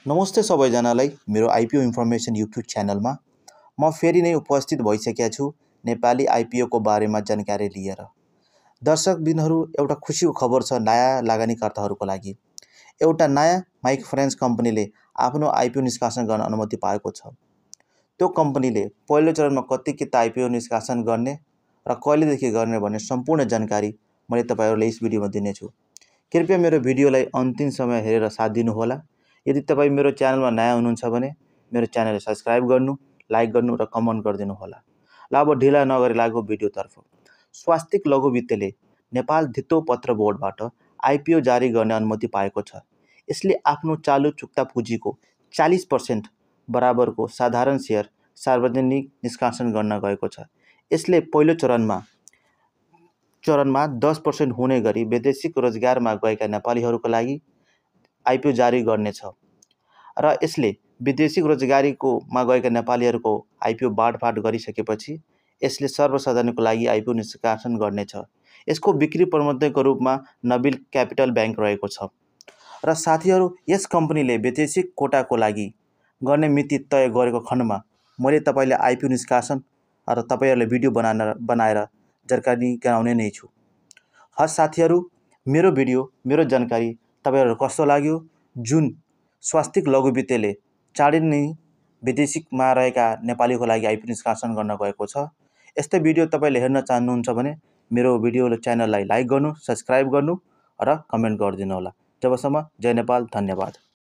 नमस्ते सबैजनालाई मेरो आइपिओ इन्फर्मेसन युट्युब च्यानलमा म फेरि नै उपस्थित भइसकेको छु नेपाली आइपिओको बारेमा जानकारी लिएर। दर्शकबिनहरू, एउटा खुसीको खबर छ नयाँ लगानीकर्ताहरूको लागि। एउटा नयाँ माइक्रो फाइनेन्स कम्पनीले आफ्नो आइपिओ निष्कासन गर्न अनुमति पाएको छ। त्यो कम्पनीले पहिलो चरणमा कति किता आइपिओ निष्कासन गर्ने र कहिलेदेखि गर्ने भन्ने सम्पूर्ण जानकारी मैले तपाईहरुलाई यस भिडियोमा दिनेछु। कृपया मेरो भिडियोलाई अन्तिमसम्म हेरेर साथ दिनुहोला। यदि तपाई मेरो च्यानलमा नयाँ हुनुहुन्छ भने मेरो च्यानललाई सब्स्क्राइब गर्नु, लाइक गर्नु र कमेन्ट गरिदिनु होला। ल अब ढिला नगरी लागौं भिडियोतर्फ। स्वास्तिक लघु वित्तले नेपाल धितो पत्र बोर्डबाट आइपिओ जारी गर्ने अनुमति पाएको छ। यसले आफ्नो चालु चुक्ता पुँजीको 40% बराबरको साधारण शेयर सार्वजनिक निष्कासन गर्न गएको छ। यसले पहिलो चरणमा 10% हुने गरी वैदेशिक रोजगारमा गएका नेपालीहरूको लागि आइपिओ जारी गर्नेछ र यसले विदेशिक रोजगारीमा गएका नेपालीहरूको आइपिओ बाँडफाट गरिसकेपछि यसले सर्वसाधारणको लागि आइपिओ निष्कासन गर्नेछ। यसको बिक्री प्रबन्धकको रूपमा नबिल क्यापिटल बैंक रहेको छ र साथीहरू, यस कम्पनीले वैदेशिक कोटाको लागि गर्ने मिति तय गरेको खण्डमा मैले तपाईलाई आइपिओ निष्कासन र तपाईहरुलाई भिडियो बनाएर जानकारी गराउने नै छु। हस् साथीहरू, मेरो भिडियो, मेरो जानकारी तपाईहरुलाई कस्तो लाग्यो? जुन स्वास्तिक लघु वित्तले चाँडै नै विदेशिकमा रहेका नेपालीको लागि आइपिओ निष्कासन गर्न गएको छ। यस्तै भिडियो तपाईले हेर्न चाहनुहुन्छ भने मेरो भिडियो च्यानललाई लाइक गर्नु, सब्स्क्राइब गर्नु र कमेन्ट गरिदिनु होला। जबसम्म जय नेपाल, धन्यवाद।